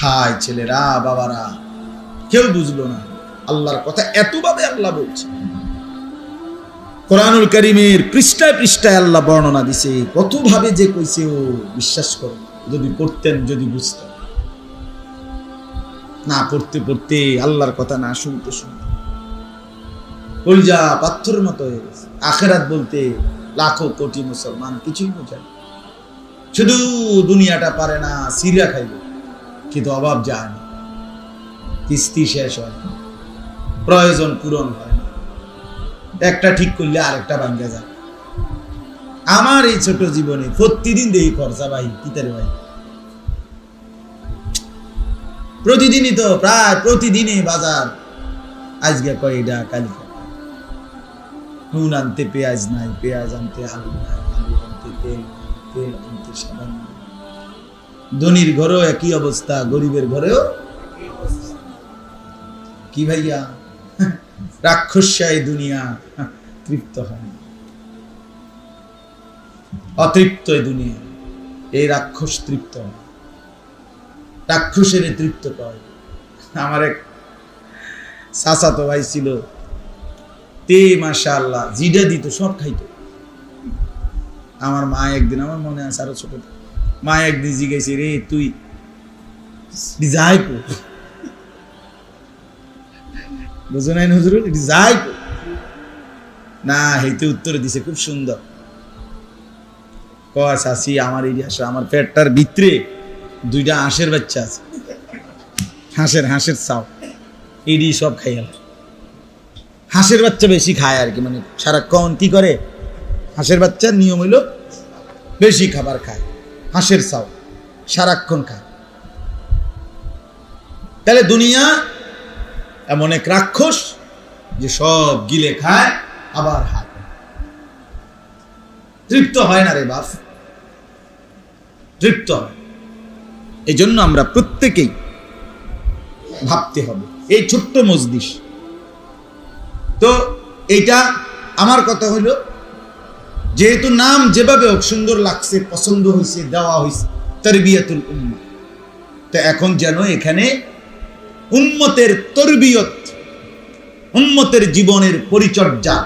হায় ছেলেরা বাবারা, কেউ বুঝলো না আল্লাহর কথা এতভাবে আল্লাহ বলছে। কোরআনুল কারীমের পৃষ্ঠায় পৃষ্ঠায় আল্লাহ বর্ণনা দিছে, কতভাবে যে কইছে ও বিশ্বাস করো, যদি পড়তেন, যদি বুঝতেন। না পড়তে পড়তে আল্লাহর কথা না শুনতে শুনতে কলিজা পাথরের মতো হয়ে গেছে। আখিরাত বলতে লাখো কোটি মুসলমান কিছুই বোঝে না, শুধু দুনিয়াটা পারে না, সিরিয়া খাইবে, কিন্তু অভাব যায় না, কিস্তি শেষ হয় না, প্রয়োজন পূরণ হয় না, একটা ঠিক করলে আরেকটা ভাঙ্গা যায়। আমার এই ছোট জীবনে প্রতিদিন দেখি খরচা ভাই, কিতারে ভাই, প্রতিদিনই তো, প্রায় প্রতিদিনই বাজার। আজকে কয়টা, কালকে নুন আনতে পেঁয়াজ নাই, পেঁয়াজ আনতে আলু নাই, আলু আনতে তেল নাই, তেল আনতে সাবান নাই। ধনীর ঘরেও একই অবস্থা, গরিবের ঘরেও কি ভাইয়া, রাক্ষসায় দুনিয়া, তৃপ্ত হয় না, অতৃপ্ত দুনিয়া। এই রাক্ষস তৃপ্ত হয়, রাক্ষসের তৃপ্ত করে। আমার এক চাচাতো ভাই ছিল, তে মাশাআল্লাহ জিডা দিত সব খাইতো। আমার মা একদিন, আমার মনে আছে আরো ছোট, মা একদিন জিজ্ঞাসা, রে তুই যাই কো, বুঝো নাই নজরুল, যাই কো না, হেইতে উত্তর দিছে খুব সুন্দর। কয় চাচি, আমার এই আমার পেটটার ভিতরে দুইটা হাঁসের বাচ্চা আছে, হাঁসের চাও, এডি সব খাই গেল। হাঁসের বাচ্চা বেশি খায় আর কি, মানে সারাক্ষণ কি করে, হাঁসের বাচ্চার নিয়ম হইল বেশি খাবার খায়, হাঁসের চাও সারাক্ষণ খায়। তাহলে দুনিয়া এমন এক রাক্ষস যে সব গিলে খায়, আবার হাত তৃপ্ত হয় না রে বাপ, তৃপ্ত হয়। এই জন্য আমরা প্রত্যেকেই ভাবতে হবে, এই ছোট্ট মজলিস তো এইটা আমার কথা হইল, যেহেতু নাম যেভাবে হোক সুন্দর লাগছে, পছন্দ হয়েছে, দেওয়া হয়েছে তারবিয়াতুল উম্মাহ, তো এখন যেন এখানে উম্মতের তরবিয়ত, উম্মতের জীবনের পরিচর্যা,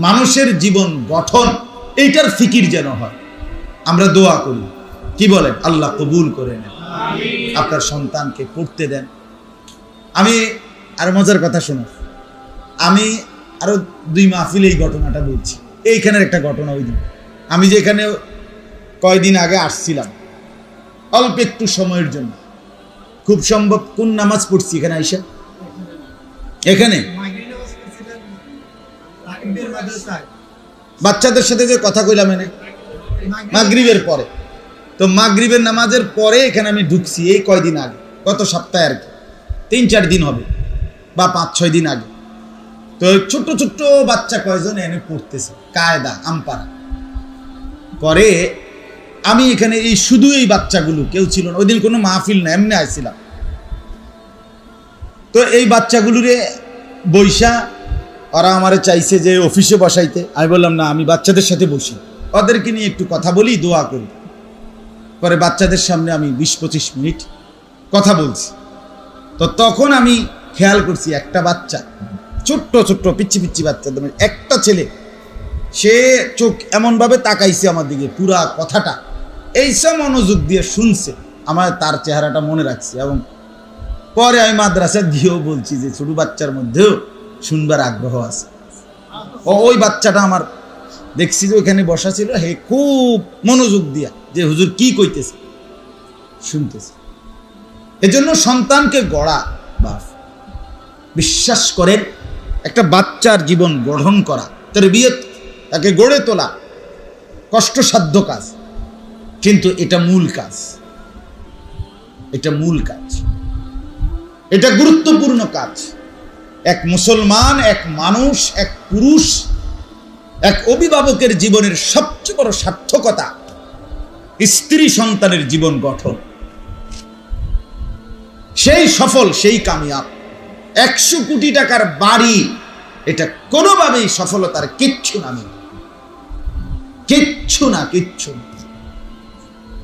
মানুষের জীবন গঠন, এইটার ফিকির যেন হয়। আমরা দোয়া করি, কি বলেন, আল্লাহ কবুল করে নেন, আপনার সন্তানকে পড়তে দেন। আমি আর মজার কথা শোনো, আমি আরো 2 মাহফিলে এই ঘটনাটা বলছি। এইখানের একটা ঘটনা, ওই দিন আমি যে এখানে কয়দিন আগে আসছিলাম অল্প একটু সময়ের জন্য, খুব সম্ভব কোন নামাজ পড়ছি এখানে আইসা, এখানে বাচ্চাদের সাথে যে কথা কইলাম এনে মাগরিবের পরে, তো মাগরিবের নামাজের পরে এখানে আমি ঢুকছি এই কয়দিন আগে, গত সপ্তাহে আর কি, 3-4 দিন হবে বা 5-6 দিন আগে। তো ছোট্ট ছোট্ট বাচ্চা কয়জন এনে পড়তেছে কায়দা আমপারা। পরে আমি এখানে এই শুধু এই বাচ্চাগুলো, কেউ ছিল না ওই দিন, কোনো মাহফিল না, এমনি আইছিলাম। তো এই বাচ্চাগুলোরে বৈশা ওরা আমারে চাইছে যে অফিসে বসাইতে, আমি বললাম না, আমি বাচ্চাদের সাথে বসি, ওদেরকে নিয়ে একটু কথা বলি, দোয়া করি। পরে বাচ্চাদের সামনে আমি 20-25 মিনিট কথা বলছি। তো তখন আমি খেয়াল করছি একটা বাচ্চা, ছোট্ট ছোট্ট পিচ্ছি পিচ্ছি বাচ্চা, একটা ছেলে, সে চোখ এমনভাবে তাকাইছে আমার দিকে, পুরা কথাটা এইসব মনোযোগ দিয়ে শুনছে, আমার তার চেহারাটা মনে রাখছি। এবং পরে আমি মাদ্রাসা দিয়েও বলছি যে ছোট বাচ্চার মধ্যেও শুনবার আগ্রহ আছে। ওই বাচ্চাটা আমার দেখছি যে ওইখানে বসা ছিল, হে খুব মনোযোগ দিয়া যে হুজুর কি কইতেছে শুনতেছে। এজন্য সন্তানকে গড়া, বাপ বিশ্বাস করেন, একটা বাচ্চার জীবন গঠন করা, তারবিয়ত, তাকে গড়ে তোলা কষ্টসাধ্য কাজ, কিন্তু এটা মূল কাজ, এটা মূল কাজ, এটা গুরুত্বপূর্ণ কাজ। এক মুসলমান, এক মানুষ, এক পুরুষ, এক অভিভাবকের জীবনের সবচেয়ে বড় সার্থকতা স্ত্রী সন্তানের জীবন গঠন। সেই সফল, সেই কামিয়াব। 100 কোটি টাকার বাড়ি, এটা কোনোভাবেই সফলতার কিচ্ছু না, কিচ্ছু না, কিচ্ছু না।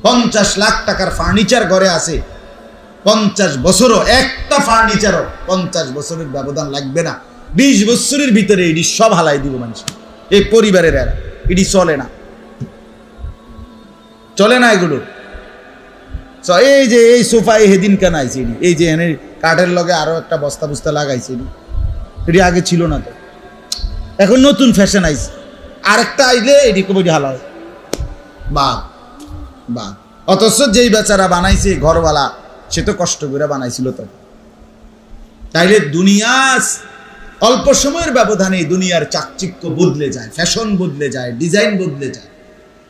50 লাখ টাকার ফার্নিচার ঘরে আছে, 50 বছরও একটা ফার্নিচারও 50 বছরের ব্যবধান লাগবে না, 20 বছরের ভিতরে এটি সব হালাই দিব মানুষ। এই পরিবারের এরা এটি চলে না, চলে না এগুলো। এই যে এই সোফা হেদিন কেন আইছে, এই যে এনে কাঠের লগে আরো একটা বস্তা বুস্তা লাগাইছে, এটি আগে ছিল না তো, এখন নতুন ফ্যাশন আইছে। আরেকটা আইলে এটি কবি হালাও বাঘ বাঘ। অথচ যেই বেচারা বানাইছে ঘরওয়ালা, সে তো কষ্ট করে বানাইছিল। তো তাইলে দুনিয়া অল্প সময়ের ব্যবধানে দুনিয়ার চাকচিক্য বদলে যায়, ফ্যাশন বদলে যায়, ডিজাইন বদলে যায়।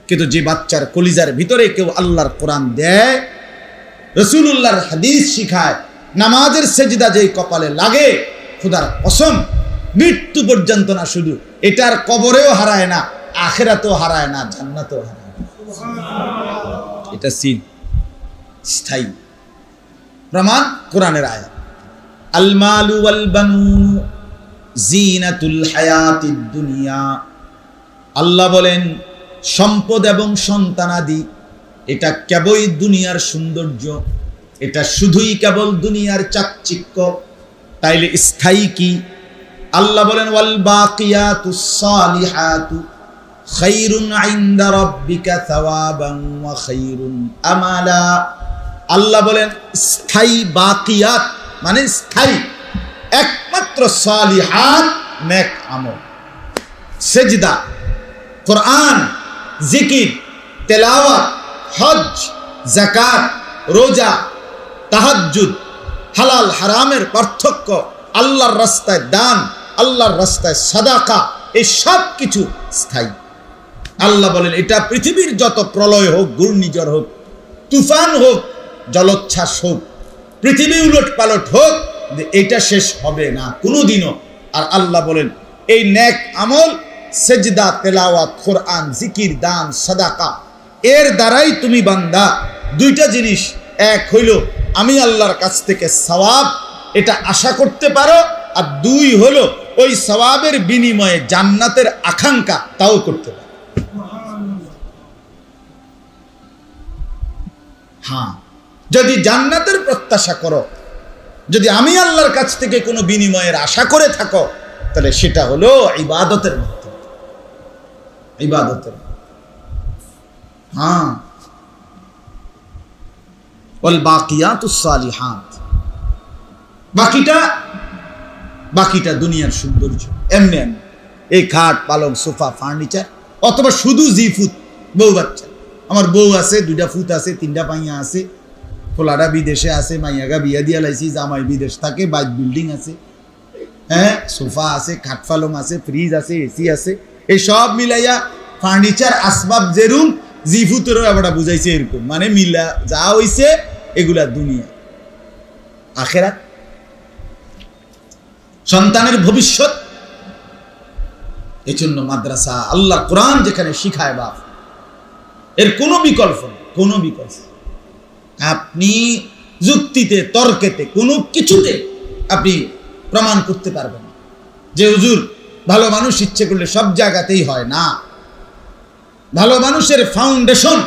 কিন্তু যে বাচ্চার কলিজার ভিতরে কেউ আল্লাহর কোরআন দেয়, রাসূলুল্লাহর হাদিস শিখায়, নামাজের সেজদা যেই কপালে লাগে, খোদার কসম মৃত্যু পর্যন্ত না, শুধু এটার কবরেও হারায় না, আখিরাতেও হারায় না, জান্নাতেও হারায় না। এটা সিন স্থায়ী প্রমাণ কোরআনের আয়াত। আল মালু ওয়াল বানুন জিনাতুল হায়াতিদ দুনিয়া। আল্লাহ বলেন সম্পদ এবং সন্তানাদি এটা কেবল দুনিয়ার সৌন্দর্য, এটা শুধুই কেবল দুনিয়ার চাকচিক্য। তাইলে স্থায়ী কি? আল্লাহ বলেন ওয়াল বাকিয়াতুস সালিহাতু খায়রুন ইনদা রাব্বিকা সাওয়াবান ওয়া খায়রুন আমালা। আল্লাহ বলেন স্থায়ী বাকিয়াত মানে স্থায়ী একমাত্র সালিহাত, নেক আমল, সেজদা, কোরআন, জিকির, তেলাওয়াত, হজ, যাকাত, রোজা, তাহাজ্জুদ, হালাল হারামের পার্থক্য, আল্লাহর রাস্তায় দান, আল্লাহর রাস্তায় সাদাকা, এই সব কিছু স্থায়ী। আল্লাহ বলেন এটা পৃথিবীর যত প্রলয় হোক, ঘূর্ণিঝড় হোক, তুফান হোক, জলোচ্ছ্বাস হোক, পৃথিবী উলট পালট হোক, এটা শেষ হবে না কোনোদিনও। আর আল্লাহ বলেন এই নেক আমল, সেজদা, তেলাওয়াত, কোরআন, জিকির, দান, সাদাকা, এর দ্বারাই তুমি বান্দা দুইটা জিনিস, এক হইল আমি আল্লাহর কাছ থেকে সওয়াব এটা আশা করতে পারো, আর দুই হলো ওই সওয়াবের বিনিময়ে জান্নাতের আকাঙ্ক্ষা তাও করতে পারো। হ্যাঁ, যদি জান্নাতের প্রত্যাশা করো, যদি আমি আল্লাহর কাছ থেকে কোনো বিনিময়ের আশা করে থাকো, তাহলে সেটা হলো ইবাদতের মধ্যে, ইবাদতের। হ্যাঁ, ওয়াল বাকিয়াতুস সালিহাত, বাকিটা দুনিয়ার সৌন্দর্য। এমনি এই খাট, পালং, সোফা, ফার্নিচার, অথবা শুধু জিফুত, বউ বাচ্চা। আমার বউ আছে, 2টা ফুত আছে, 3টা পাইয়া আছে, পোলাটা বিদেশে আছে, মাইয়াগা বিয়া দিয়া লাইছি, জামাই বিদেশ থাকে, বাইক বিল্ডিং আছে, হ্যাঁ, সোফা আছে, খাট পালং আছে, ফ্রিজ আছে, এসি আছে, এই সব মিলাইয়া ফার্নিচার আসবাব যেরুম জিফুতেরও এবারটা বুঝাইছে এরকম, মানে মিলা যা হইছে এগুলা দুনিয়া। আখেরাত, সন্তানের ভবিষ্যৎ। এই জন্য মাদ্রাসা, আল্লাহ কোরআন যেখানে শিখায় বাপ, এর কোনো বিকল্প নেই, কোনো বিকল্প। আপনি যুক্তিতে, তর্কেতে, কোনো কিছুতে আপনি প্রমাণ করতে পারবেন না যে হুজুর ভালো মানুষ ইচ্ছে করলে সব জায়গাতেই হয় না। ভালো মানুষের ফাউন্ডেশন,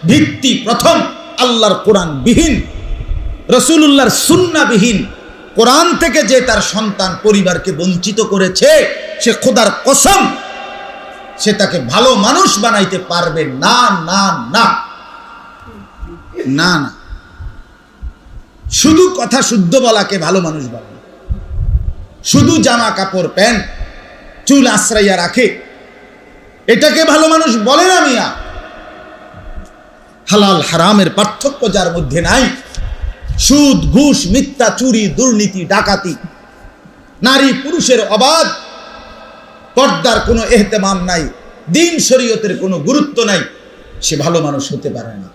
ভিত্তি প্রথম আল্লাহর কোরআন বিহীন, রাসূলুল্লাহর সুন্নাহ বিহীন, কোরআন থেকে যে তার সন্তান পরিবারকে বঞ্চিত করেছে, সে খোদার কসম সে তাকে ভালো মানুষ বানাইতে পারবে না, না, না, না, না। শুধু কথা শুদ্ধ বলাকে ভালো মানুষ বলে, শুধু জামা কাপড় প্যান্ট চুল আশ্রাইয়া রাখে এটাকে ভালো মানুষ বলে না মিয়া। হালাল হারামের পার্থক্য যার মধ্যে নাই, সুদ, ঘুষ, মিথ্যা, চুরি, দুর্নীতি, ডাকাতি, নারী পুরুষের অবাধ, পর্দার কোনো এহতেমাম নাই, দিন শরীয়তের কোনো গুরুত্ব নাই, সে ভালো মানুষ হতে পারে না।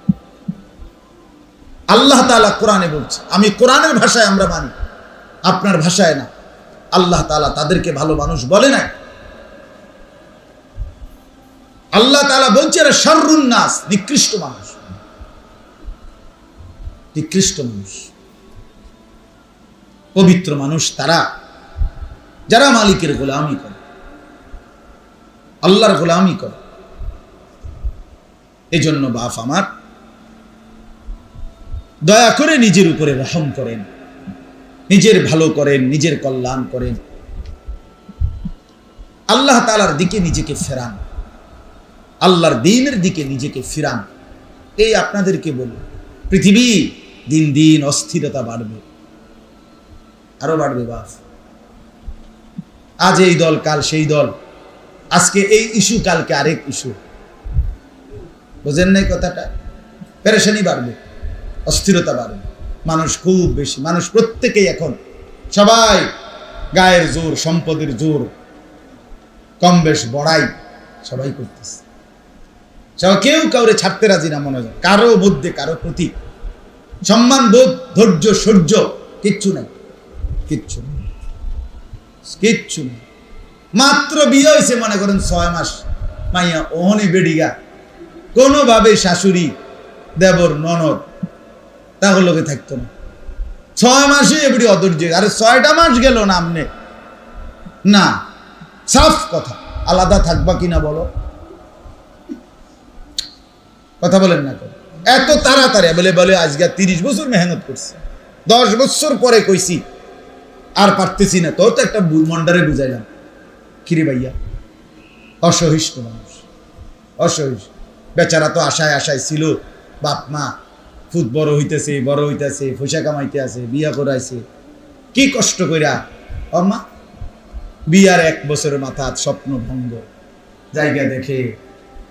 আল্লাহ তাআলা কোরআনে বলছে, আমি কোরআনের ভাষায় আমরা মানি, আপনার ভাষায় না। আল্লাহ তাআলা তাদেরকে ভালো মানুষ বলে না। আল্লাহ তাআলা বলছে এরা শাররুন নাস, নিকৃষ্ট মানুষ, নিকৃষ্ট মানুষ। পবিত্র মানুষ তারা যারা মালিকের গোলামি করে, আল্লাহর গোলামি করে। এজন্য বাপ আমার, দয়া করে নিজের উপরে রহম করেন, নিজের ভালো করেন, নিজের কল্যাণ করেন, আল্লাহ তাআলার দিকে নিজেকে ফেরান, আল্লাহর দ্বীনের দিকে নিজেকে ফিরান। এই আপনাদেরকে বলব, পৃথিবী দিন দিন অস্থিরতা বাড়বে, আরো বাড়বে বাপ। আজ এই দল, কাল সেই দল, আজকে এই ইস্যু, কালকে আরেক ইস্যু। বুঝেন নাই কথাটা? পেরেশানি বাড়বে, অস্থিরতা বাড়বে, মানুষ খুব বেশি, মানুষ প্রত্যেকেই এখন সবাই গায়ের জোর, সম্পদের জোর কম বেশ বড়াই সবাই করতেছে। সবাই কেউ কাউরে ছাড়তে রাজি না, মনে হয় কারো মধ্যে কারো প্রতি সম্মান বোধ, ধৈর্য, সহ্য কিচ্ছু নাই, কিচ্ছু নেই, কিচ্ছু নেই। মাত্র বিয়ে হয়েছে, মনে করেন 6 মাস, মাইয়া ওহনে বেডিগা, কোনোভাবে শাশুড়ি, দেবর, ননদ তাহলে লোকে থাকতো না। 6 মাসে এবারে অধৈর্য। আরে 6টা মাস গেল না আমনে, না সাফ কথা, আলাদা থাকবা কিনা বলো, কথা বলেন না। এত তাড়াতাড়ি বলে বলে আজকে 30 বছর মেহনত করছি, 10 বছর পরে কইছি আর পারতেছি না, তোর তো একটা মন্ডারে বুঝাইলাম। কিরে ভাইয়া, অসহিষ্ণু মানুষ, অসহিষ্ণু বেচারা তো আশায় আশায় ছিল, বাপ মা ফুট বড় হইতেছে, বড় হইতেছে, পয়সা কামাইতে আছে, বিয়া করাইছে, কি কষ্ট কইরা। মা বিয়ার 1 বছরের মাথা স্বপ্ন ভঙ্গ, জায়গা দেখে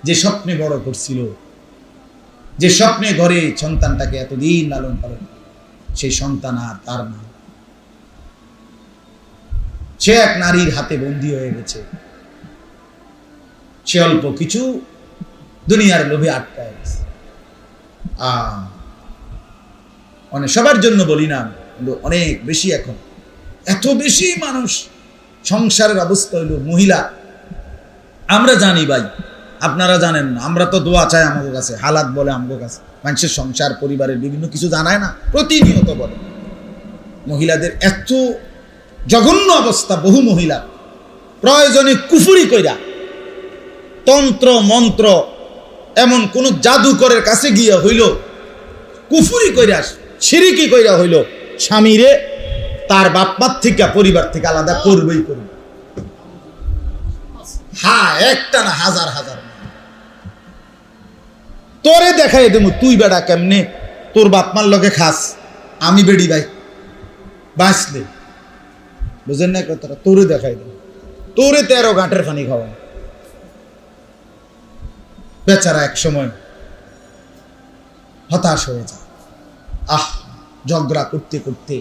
যে স্বপ্নে বড় করছিল, যে স্বপ্নে ঘরে সন্তানটাকে এতদিন লালন পালন, সেই সন্তান আর তার না, সে এক নারীর হাতে বন্দী হয়ে গেছে। সে অল্প কিছু দুনিয়ার লোভে আটকায় গেছে। অনেক সবার জন্য বলি না, কিন্তু অনেক বেশি এখন, এত বেশি মানুষ সংসারের অবস্থা হইল। মহিলা, আমরা জানি ভাই, আপনারা জানেন না, আমরা তো দোয়া চাই আমাদের কাছে, হালাত বলে আমাদের কাছে, মানুষের সংসার, পরিবারের বিভিন্ন কিছু জানায় না, প্রতিনিয়ত বলে। মহিলাদের এত জঘন্য অবস্থা, বহু মহিলা প্রয়োজনে কুফুরি কইরা, তন্ত্র মন্ত্র, এমন কোন জাদুকরের কাছে গিয়া হইল, কুফুরি কইরা, শিরিকি কইরা হইল, স্বামীরে তার বাপমার থেকে, পরিবার থেকে আলাদা করবেই করবে। হ্যাঁ, একটা না, হাজার হাজার। তোরে দেখাই দেবো, তুই বেড়া কেমনে তোর বাপমার লগে খাস, আমি বেড়ি ভাই বাঁচলে, বুঝেন না কথাটা? তোরে দেখাই দেবো, তোরে 13 গাঁটের পানি খাওয়া। বেচারা এক সময় হতাশ হয়ে যায়। ঝগড়া করতে করতে,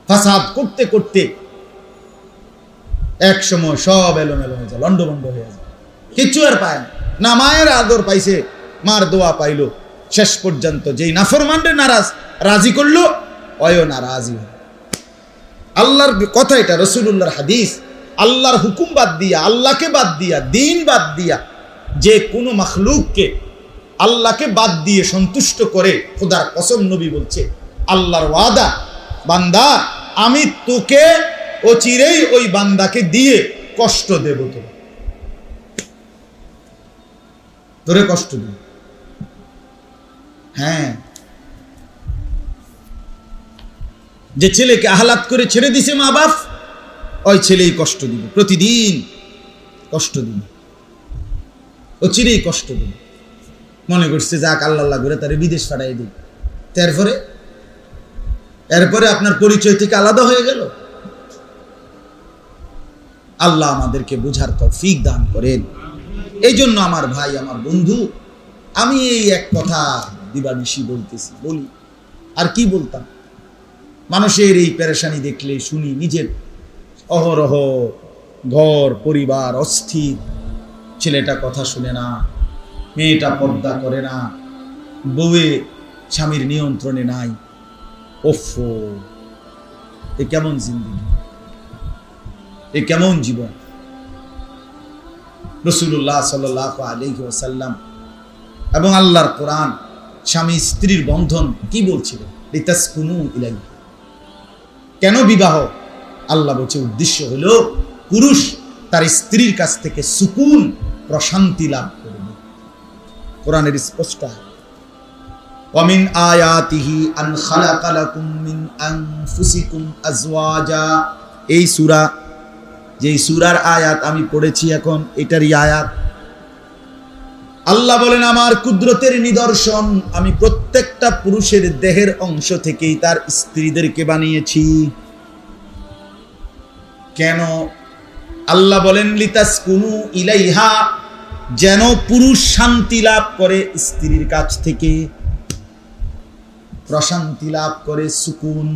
ফাসাদ করতে করতে এক সময় সব এলোমেলো হয়ে যায়, লন্ডভন্ড হয়ে যায়, কিচ্ছু আর পায় না। মায়ের আদর পাইছে, মার দোয়া পাইল, শেষ পর্যন্ত যেই নাফরমানরে নারাজ রাজি করলো, অয় নারাজি হয়। আল্লাহর কথা এটা, রাসূলুল্লাহর হাদিস। আল্লাহর হুকুম বাদ দিয়া, আল্লাহকে বাদ দিয়া, দ্বীন বাদ দিয়া যে কোনো মাখলুককে আল্লাহকে বাদ দিয়ে সন্তুষ্ট করে, খোদার কসম নবী বলছে, আল্লাহর ওয়াদা, বান্দা আমি তোকে অচিরেই ওই বান্দাকে দিয়ে কষ্ট দেব, তোরে কষ্ট দেব। হ্যাঁ, যে ছেলেকে আহ্লাদ করে ছেড়ে দিছে মা বাপ, ওই ছেলেই কষ্ট দিবে, প্রতিদিন কষ্ট দিবে, অচিরেই কষ্ট দিবে। মনে করছে যাক আল্লাহ করে তারে বিদেশ পাঠাই দিই, এরপরে আপনার পরিচয় থেকে আলাদা হয়ে গেল। আল্লাহ আমাদেরকে বুঝার তৌফিক দান করেন। এই জন্য আমার ভাই, আমার বন্ধু, আমি এই এক কথা দিবানিশি বলতেছি, বলি আর কি বলতাম। মানুষের এই পেরেশানি দেখলে শুনি, নিজের অহরহ ঘর পরিবার অস্থির, ছেলেটা কথা শুনে না, মেয়েটা পর্দা করে না, বউয়ে স্বামীর নিয়ন্ত্রণে নাই। ওফো, এ কেমন জিন্দেগি, এ কেমন জীবন। রাসূলুল্লাহ সাল্লাল্লাহু আলাইহি ওয়াসাল্লাম এবং আল্লাহর কোরআন স্বামী স্ত্রীর বন্ধন কি বলছিল? লিতাসকুনু ইলাইহি। কেন বিবাহ? আল্লাহ বলছে উদ্দেশ্য হলো পুরুষ তার স্ত্রীর কাছ থেকে সুকুন, প্রশান্তি লাভ করবে। কোরআনের স্পষ্ট। ওয়ামিন আয়াতিহি আন খালাকা লাকুম মিন আনফুসিকুম আজওয়াজা। এই সূরা, যেই সূরার আয়াত আমি পড়েছি এখন, এটারই আয়াত। আল্লাহ বলেন আমার কুদরতের নিদর্শন, আমি প্রত্যেকটা পুরুষের দেহের অংশ থেকেই তার স্ত্রীদেরকে বানিয়েছি। কেন? আল্লাহ বলেন লিতাসকুনু ইলাইহা, যেন পুরুষ শান্তি লাভ করে স্ত্রীর কাছ থেকে, প্রশান্তি লাভ করে, সুকুন।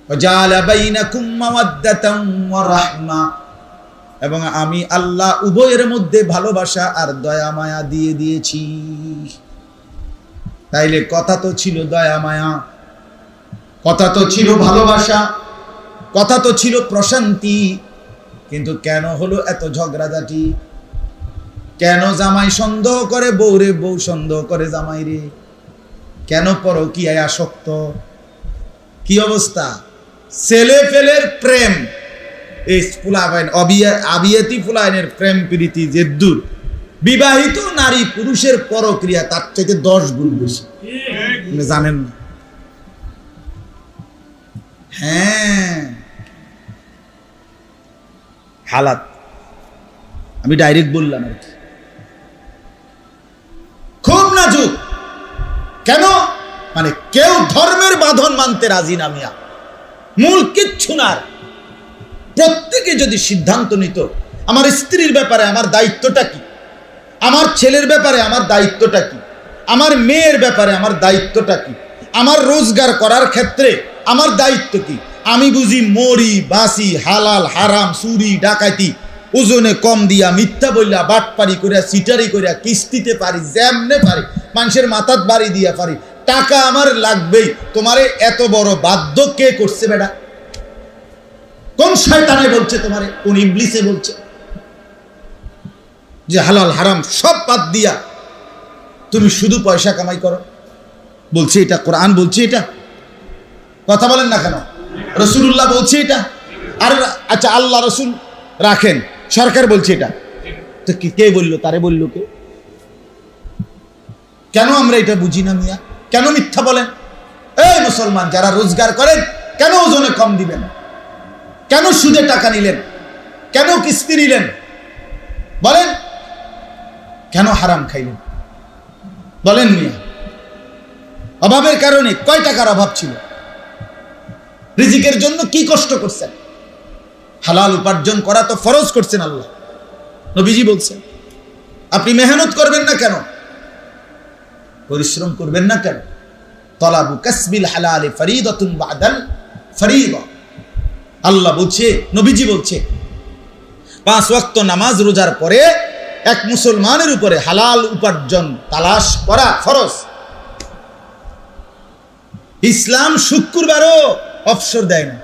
ওয়াজালা বাইনাকুম মাওয়াদ্দাতান ওয়া রাহমা, এবং আমি আল্লাহ উভয়ের মধ্যে ভালোবাসা আর দয়া মায়া দিয়ে দিয়েছি। তাইলে কথা তো ছিল দয়া মায়া, কথা তো ছিল ভালোবাসা, কথা তো ছিল প্রশান্তি, কিন্তু কেন হলো এত ঝগড়াঝাটি? কেন জামাই সন্দেহ করে বউরে, বউ সন্দেহ করে জামাই রে? কেন পরকীয়ায় আসক্ত? কি অবস্থা? ছেলে ফেলের প্রেম, এই ফুলাবাইন আবিয়াতি ফুলাইনের প্রেম প্রীতি যে দূর, বিবাহিত নারী পুরুষের পরক্রিয়া তার থেকে 10 গুণ বেশি, জানেন না? হ্যাঁ, হালাত আমি ডাইরেক্ট বললাম আর কি, খুব নাজুক। কেন? মানে কেউ ধর্মের বাঁধন মানতে রাজি না মিয়া, মূল কিচ্ছু না। প্রত্যেকে যদি সিদ্ধান্ত নিত আমার স্ত্রীর ব্যাপারে আমার দায়িত্বটা কি, আমার ছেলের ব্যাপারে আমার দায়িত্বটা কি, আমার মেয়ের ব্যাপারে আমার দায়িত্বটা কি, আমার রোজগার করার ক্ষেত্রে আমার দায়িত্ব কি, আমি বুঝি মরি বাসি, হালাল হারাম, চুরি ডাকাতি, ওজনে কম দিয়া, মিথ্যা বললা, বাটপারি করিয়া, সিটারি করিয়া, কিস্তিতে পারি, যেমনে পারি, মানুষের মাথাত বাড়ি দিয়া পারি, টাকা আমার লাগবেই। তোমারে এত বড় বাধ্য কে করছে বেটা? কোন শয়তানে বলছে তোমারে? কোন ইবলিসে বলছে যে হালাল হারাম সব বাদ দিয়া তুমি শুধু পয়সা কামাই করো? বলছে এটা, কোরআন বলছে এটা, কথা বলেন না কেন? রাসূলুল্লাহ বলছে এটা। আর আচ্ছা, আল্লাহ রাসূল রাখেন, সরকার বলছে এটা, তো কে বললো? তারে বললো কে? কেন আমরা এটা বুঝি না মিয়া? কেন মিথ্যা বলেন? এই মুসলমান যারা রোজগার করেন, কেন ওজনে কম দিবেন? কেন সুদে টাকা নিলেন? কেন কিস্তি নিলেন? বলেন, কেন হারাম খাইলেন? বলেন মিয়া। অভাবের কারণে, কয় টাকার অভাব ছিল? রিজিকের জন্য কি কষ্ট করছেন? হালাল উপার্জন করা তো ফরজ করছেন আল্লাহ, নবীজি বলছেন। আপনি মেহনত করবেন না কেন? পরিশ্রম করবেন না কেন? তলাবু কাসবিল হালালি ফরিদাতুন বাদাল ফরিদা। আল্লাহ বলছে, নবীজি বলছে, 5 ওয়াক্ত নামাজ রোজার পরে এক মুসলমানের উপরে হালাল উপার্জন তালাশ করা ফরজ। ইসলাম শুক্রবারও অবসর দেয় না।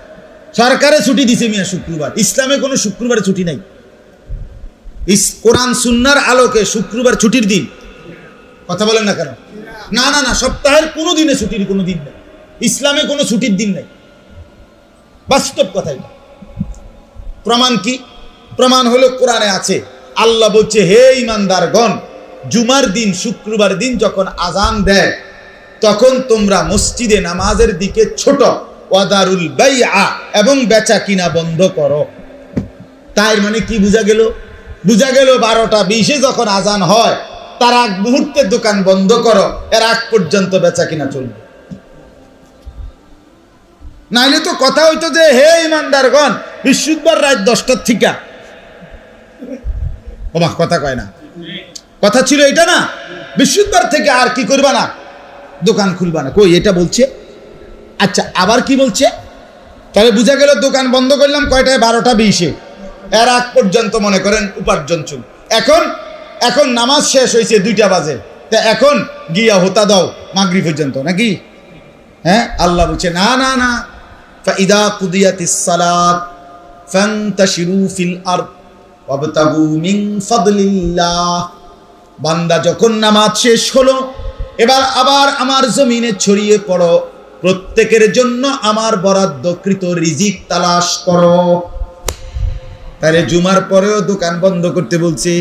সরকারে ছুটি দিছে মিয়া শুক্রবার, ইসলামে কোনো শুক্রবারে ছুটি নাই। কোরআন সুন্নাহর আলোকে শুক্রবার ছুটির দিন, কথা বলেন না কেন? না না না, সপ্তাহের কোনো দিনে ছুটির কোনো দিন নেই, ইসলামে কোনো ছুটির দিন নেই। বাস্তব কথা এটা। প্রমাণ কি? প্রমাণ হলো কোরআনে আছে, আল্লাহ বলছে, হে ঈমানদারগণ, জুমার দিন, শুক্রবার দিন যখন আজান দেয়, তখন তোমরা মসজিদে নামাজের দিকে ছোট, ওয়াদারুল বাইআ, এবং বেচা কিনা বন্ধ করো। তাই মানে কি বুঝা গেল? বুঝা গেল 12টা 20-এ যখন আজান হয়, তার আগ মুহূর্তে দোকান বন্ধ করো, এর আগ পর্যন্ত বেচা কিনা চলবে। নাইলে তো কথা হইতো যে, হে ঈমানদারগণ, বৃহস্পতিবার রাত 10টার থেকে, ওমা কথা কয় না, কথা ছিল এটা না, বৃহস্পতিবার থেকে আর কি করবা না, দোকান খুলবা না। কই এটা বলছে? আচ্ছা, আবার কি বলছে? তাহলে বুঝা গেল দোকান বন্ধ করলাম কয়টায়? 12টা 20-এ, এর আগ পর্যন্ত মনে করেন উপার্জন চল। এখন নামাজ শেষ হয়েছে 2টা বাজে, তা এখন গিয়া হোতা দাও মাগরিব পর্যন্ত নাকি? হ্যাঁ, আল্লাহ বলছে না না না, ফাইদা কুদিয়াতিস সালাত ফান্তাশিরু ফিল আরদ ওয়াবতাগু মিন ফাদলিল্লাহ। বান্দা যখন নামাজ শেষ হলো, এবার আবার আমার জমিনে ছড়িয়ে পড়ো, প্রত্যেকের জন্য আমার বরাদ্দকৃত রিজিক তালাশ করো। তাহলে জুমার পরেও দোকান বন্ধ করতে বলছে?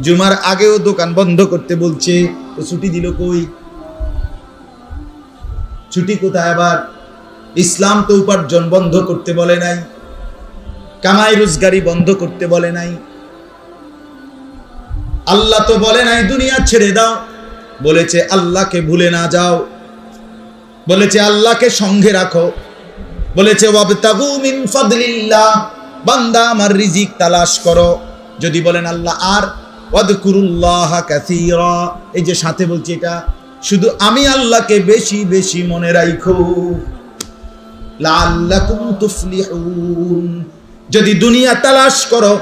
জুমার আগেও দোকান বন্ধ করতে বলছে, তো ছুটি দিল কই? ছুটি কোথায়? আবার ইসলাম তো উপার্জন বন্ধ করতে বলে নাই, কামাই রোজগারি বন্ধ করতে বলে নাই, আল্লাহ তো বলে নাই দুনিয়া ছেড়ে দাও, বলেছে আল্লাহকে ভুলে না যাও, বলেছে আল্লাহকে সঙ্গে রাখো, বলেছে ওয়াবতাগু মিন ফাদলিল্লাহ, বান্দা আমার রিজিক তালাশ করো। যদি বলেন আল্লাহ আর ওয়াদকুরুল্লাহ কাসীরা, এই যে সাথে বলছি এটা শুধু আমি আল্লাহকে বেশি বেশি মনে রাখো, লাআল্লাকুম তুফলিহুন। যদি দুনিয়া তালাশ করো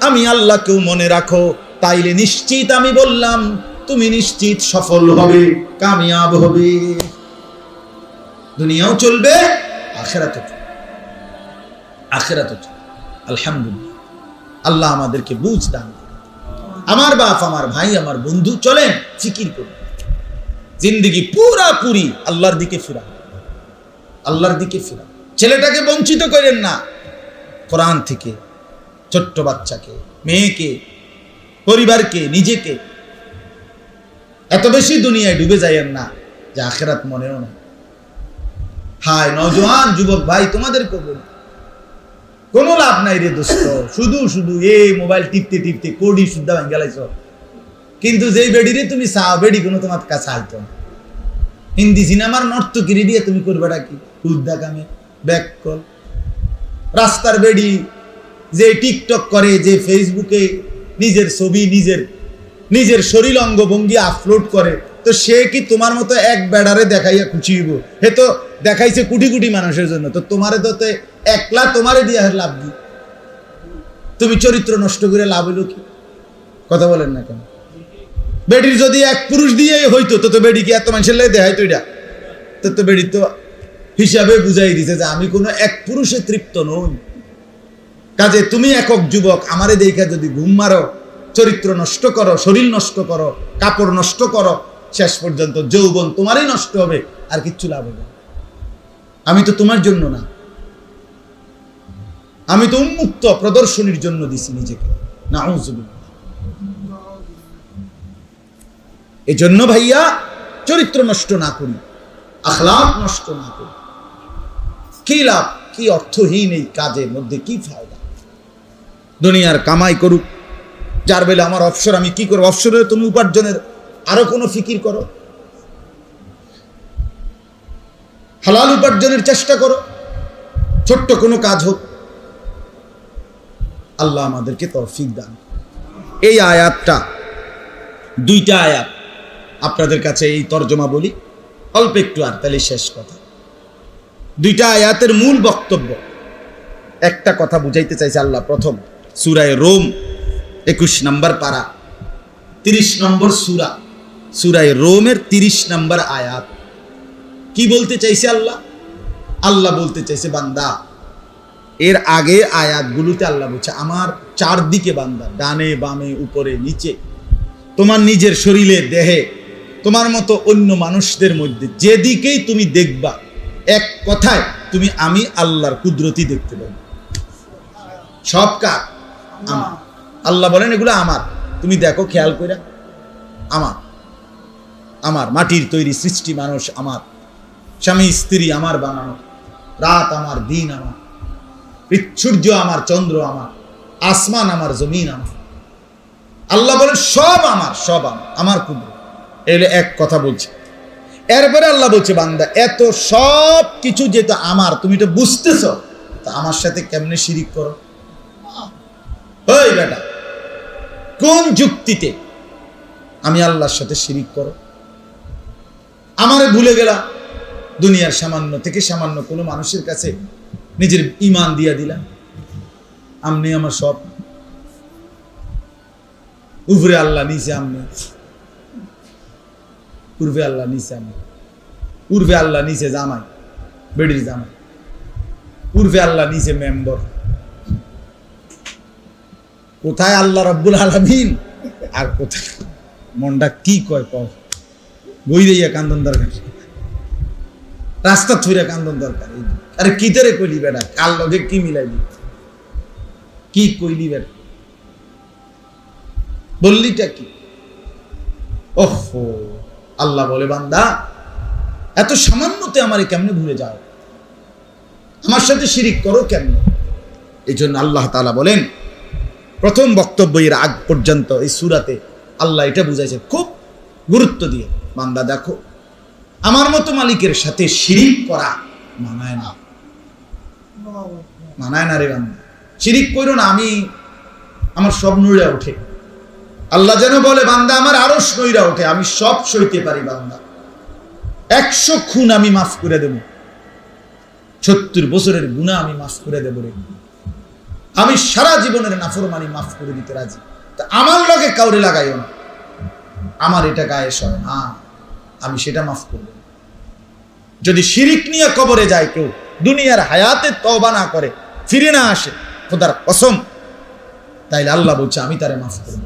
আমি আল্লাহকেও মনে রাখো, তাইলে নিশ্চিত আমি বললাম তুমি নিশ্চিত সফল হবে, কামিয়াব হবে। দুনিয়াও চলবে, আখিরাতও চলবে, আখিরাতও চলবে। আলহামদুলিল্লাহ, আল্লাহ আমাদেরকে বুঝ দান করুন। আমার বাপ, আমার ভাই, আমার বন্ধু, চলেন ফিকির করুন, জিন্দেগি পুরাপুরি আল্লাহর দিকে ফিরা, আল্লাহর দিকে ফিরা। ছেলেটাকে বঞ্চিত করেন না কোরআন থেকে, ছোট্ট বাচ্চাকে, মেয়েকে, পরিবারকে, নিজেকে। এত বেশি দুনিয়ায় ডুবে যাইয়েন না যে আখিরাত মনেও না। হায় নওজোয়ান যুবক ভাই, তোমাদেরকে বলি কোনো লাভ নাই রে দোস্ত, শুধু শুধু এই মোবাইল টিপতে টিপতে কোডি শুদ্ধা ভাঙ গেলাইছ। কিন্তু যেই বেডি রে তুমি চাও, বেডি কোনো তোমার কাছে আইতো না। হিন্দি সিনেমার নর্তকিরি দিয়ে তুমি করবেটা কি? হুদ্দা কামে ব্যাক কল। রাস্তার বেডি যে টিকটক করে, যে ফেসবুকে নিজের ছবি, নিজের শরীর অঙ্গভঙ্গি আপলোড করে, তো সে কি তোমার মতো এক বেড়ারে দেখাইয়া খুশি হইব? হে তো দেখাইছে কোটি কোটি মানুষের জন্য, তো তোমারে তো একলা তোমারে দিয়া লাভ কি? তুমি চরিত্র নষ্ট করে লাভ হইল কি? কথা বলেন না কেন? বেডির যদি এক পুরুষ দিয়ে হইতো, তো বেডি কি এত মানুষের লাগে দেখাইতো? এটা তো বেডি তো হিসাবে বুঝাই দিছে যে আমি কোনো এক পুরুষে তৃপ্ত নই। কাজে তুমি একক যুবক, আমারে দেখা যদি ঘুম মারো, চরিত্র নষ্ট করো, শরীর নষ্ট করো, কাপড় নষ্ট করো, শেষ পর্যন্ত যৌবন তোমারই নষ্ট হবে, আর কিচ্ছু লাভ হবে। আমি তো তোমার জন্য না, আমি তো উন্মুক্ত প্রদর্শনীর জন্য দিছি নিজেকে। নাউযুবিল্লাহ। এই জন্য ভাইয়া চরিত্র নষ্ট না করি, আখলাক নষ্ট না করি। কি লাভ? কি অর্থহীন এই কাজের মধ্যে কি ফায়দা? দুনিয়ার কামাই করুক, যার বেলা আমার অবসর, আমি কি করবো? অবসরে তুমি উপার্জনের আরো কোনো ফিকির করো, হালাল উপার্জনের চেষ্টা করো, ছোট্ট কোনো কাজ হোক। আল্লাহ আমাদেরকে তৌফিক দান। এই আয়াতটা, দুইটা আয়াত আপনাদের কাছে এই তর্জমা বলি অল্প একটু, আর তাহলে শেষ কথা। দুইটা আয়াতের মূল বক্তব্য, একটা কথা বুঝাইতে চাইছে আল্লাহ। প্রথম সূরা রোম 21 নম্বর পারা, 30 নম্বর সূরা, সূরা রোমের 30 নম্বর আয়াত। কি বলতে চাইছে আল্লাহ? আল্লাহ বলতে চাইছে বান্দা, এর আগে আয়াতগুলোতে আল্লাহ বলছে আমার চারদিকে বান্দা, ডানে বামে উপরে নিচে, তোমার নিজের শরীরে দেহে, তোমার মতো অন্য মানুষদের মধ্যে যেদিকেই তুমি দেখবা, এক কথায় তুমি আমি আল্লাহর কুদরতি দেখতে পাবে। সব কাজ আমার। আল্লাহ বলেন এগুলো আমার, তুমি দেখো খেয়াল করে, আমার মাটির তৈরি সৃষ্টি মানুষ আমার, স্বামী স্ত্রী আমার বানানো, রাত আমার, দিন আমার, সূর্য আমার, চন্দ্র আমার, আসমান আমার, জমিন আমার। আল্লাহ বলেন সব আমার, সব আমার কুদরত। এলে এক কথা বলছে। এরপরে আল্লাহ বলছে বান্দা, এত সব কিছু যেহেতু আমার, তুমি তো বুঝতেছ, তা আমার সাথে কেমনে শিরিক করো? ওই বেটা, কোন যুক্তিতে আমি আল্লাহর সাথে শিরিক করো? আমারে ভুলে গেলা, দুনিয়ার সামান্য থেকে সামান্য কোনো মানুষের কাছে নিজের ঈমান দিয়া দিলাম, আমনে আমার সব। উপরে আল্লাহ, নিচে আমনে, পূর্বে আল্লাহ, নিচে আমি, পূর্বে আল্লাহ, নিচে জামাই, বেডির জামাই, পূর্বে আল্লাহ, নিচে মেম্বার। কোথায় আল্লাহ রাব্বুল আলামিন আর কোথায় মনটা কি কয় কও? বই দিয়া কান্দন দরকার, রাস্তা থুইরা কান্দন দরকার। আরে কি তেরে কইলি বেটা, কার লগে কি মিলাইলি, কি কইলি বেটা? বললিটা কি? ওহো, আল্লাহ বলে বান্দা এত সামান্যতে আমারে কেমনে ভুলে যাও, আমার সাথে শিরিক করো কেমনে? এই জন্য আল্লাহ তাআলা বলেন প্রথম বক্তব্যের আগ পর্যন্ত এই সূরাতে আল্লাহ এটা বুঝাইছে খুব গুরুত্ব দিয়ে, বান্দা দেখো আমার মতো মালিকের সাথে শিরিক করা মানায় না, মানায় না রে বান্দা, শিরিক করো না। আমার সব নইরা ওঠে, আল্লাহ যেন বলে বান্দা আমার আরশ নইরা ওঠে, আমি সব সইতে পারি বান্দা, 100 খুন আমি মাফ করে দেব, 70 বছরের গুনাহ আমি মাফ করে দেব রে, আমি সারা জীবনের নাফরমানি মাফ করে দিতে রাজি। তা আমার লগে কাউরে লাগাইও না, আমার এটা গায়ে সয় না, আমি সেটা মাফ করব। যদি শিরিক নিয়ে কবরে যায় কেউ, দুনিয়ার হায়াতে তওবা না করে, ফিরে না আসে, খোদার কসম, তাইলে আল্লাহ বলছে আমি তারে মাফ করব।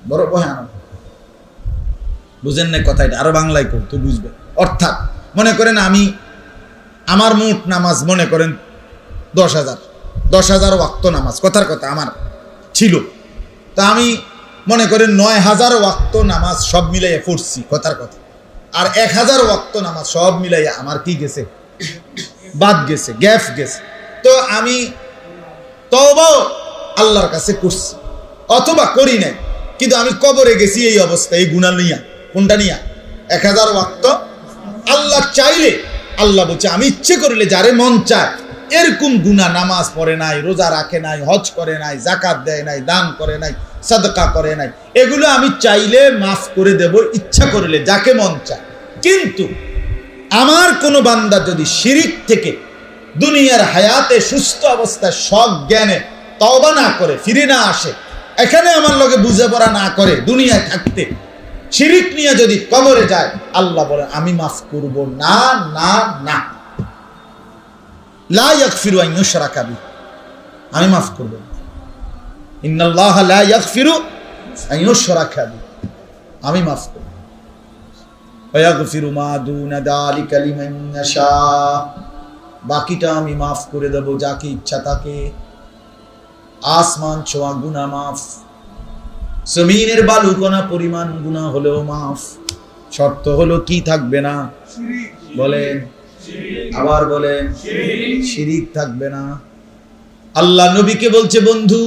বড় ভয়ানক, বুঝেন না কথাটা? আরো বাংলায় কর তো বুঝবে। অর্থাৎ মনে করেন আমার মোট নামাজ মনে করেন 10,000 ওয়াক্ত নামাজ, কথার কথা আমার ছিল, তা আমি মনে করেন 9,000 ওয়াক্ত নামাজ সব মিলাইয়া পড়ছি, কথার কথা, আর 1,000 ওয়াক্ত নামাজ সব মিলাইয়া আমার কি গেছে, বাদ গেছে, গ্যাপ গেছে। তো আমি তওবা আল্লাহর কাছে করছি অথবা করি নাই, কিন্তু আমি কবরে গেছি এই অবস্থা, এই গুনাহ নিয়া। কোনটা নিয়া? 1,000 ওয়াক্ত। আল্লাহ চাইলে, আল্লাহ বলছে আমি ইচ্ছে করলে যারে মন চায় এরকম গুনাহ, নামাজ পড়ে নাই, রোজা রাখে নাই, হজ করে নাই, যাকাত দেয় নাই, দান করে নাই, সাদকা করে নাই, এগুলো আমি চাইলে মাফ করে দেব, ইচ্ছা করলে যাকে মন চায়। কিন্তু আমার কোনো বান্দা যদি শিরিক থেকে দুনিয়ার হায়াতে সুস্থ অবস্থায় সব জ্ঞানে তওবা না করে, ফিরে না আসে, এখানে আমার লগে বুঝে পড়া না করে, দুনিয়ায় থাকতে শিরিক নিয়ে যদি কবরে যায়, আল্লাহ বলে আমি মাফ করব না, না, না, লা ইয়াগফিরু আন ইউশরাকা বিহি, আমি মাফ করব না। ইন্নাল্লাহা লা ইয়াগফিরু আন ইউশরাকা বিহি, আমি মাফ করব। ওয়া ইয়াগফিরু মা দুনা যালিকা লিমান ইয়াশা, বাকিটা আমি মাফ করে দেব যাকে ইচ্ছা তাকে। আসমান ছোঁয়া গুনাহ মাফ, জমিনের বালুকণা পরিমাণ গুনাহ হলেও মাফ, শর্ত হলো কি থাকবে না? বলেন, আবার বলেন, শিরিক থাকবে না। আল্লাহ নবীকে বলছে বন্ধু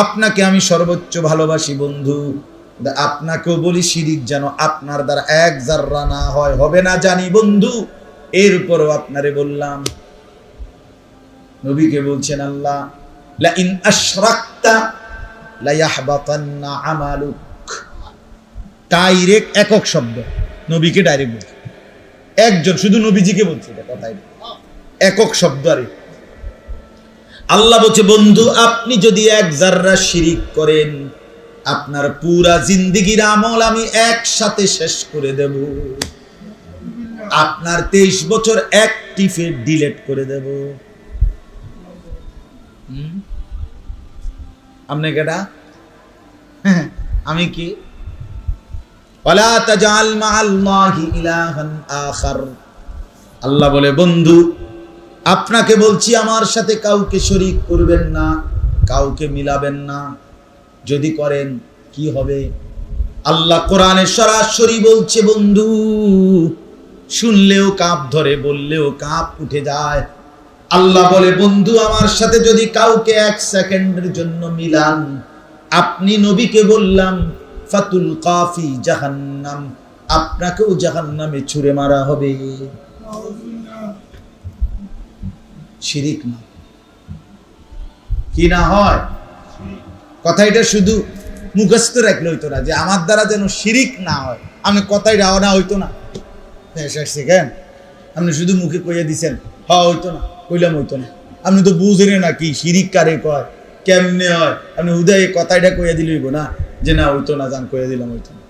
আপনাকে আমি সর্বোচ্চ ভালোবাসি বন্ধু, আপনাকেও বলি শিরিক যেন আপনার দ্বারা 1 জাররা না হয়, হবে না জানি বন্ধু, এর উপরও আপনারে বললাম। নবীকে বলছেন আল্লাহ লা ইন আশরাকতা লা ইয়াহবাতান্না আমালুক, ডাইরেক্ট একক শব্দ, নবীকে ডাইরেক্ট বলছে, একজন শুধু নবীজিকে বলছে এটা কথাই, একক শব্দ। আরে আল্লাহ বলছে বন্ধু আপনি যদি 1 জাররা শিরিক করেন, আপনার পুরা জিন্দেগীর আমল আমি একসাথে শেষ করে দেব, আপনার 23 বছর অ্যাক্টিভে ডিলিট করে দেব। আপনি কেডা? আমি কি? ওয়ালা তাজাল মাআল্লাহি ইলাহান আখার, আল্লাহ বলে বন্ধু আপনাকে বলছি আমার সাথে কাউকে শরীক করবেন না, কাউকে মিলাবেন না, যদি করেন কি হবে? আল্লাহ কোরআনে সরাসরি বলছে বন্ধু, শুনলেও কাঁপ ধরে, বললেও কাঁপ উঠে যায়। আল্লাহ বলে বন্ধু আমার সাথে যদি কাউকে 1 সেকেন্ডের জন্য মিলান, আপনি নবীকে বললাম ফাতুল কাফি জাহান্নাম, আপনাকেও জাহান্নামে ছুঁড়ে মারা হবে। শিরিক না, কি না হয়? কথা এটা শুধু মুখস্থ রাখলে হইতো না যে আমার দ্বারা যেন শিরিক না হয়, আমি কথাই না হইতো না। কেন আপনি শুধু মুখে কইয়া দিছেন হ্যাঁ হইতো না, কইলাম হইতো না, আপনি তো বুঝেন না কি শিরিক কারে কয়, কেমনে হয়, আপনি উদয় কথাটা কইয়া দিলে হইব না যে না হইতো না, জান কইয়া দিলাম হইতো না।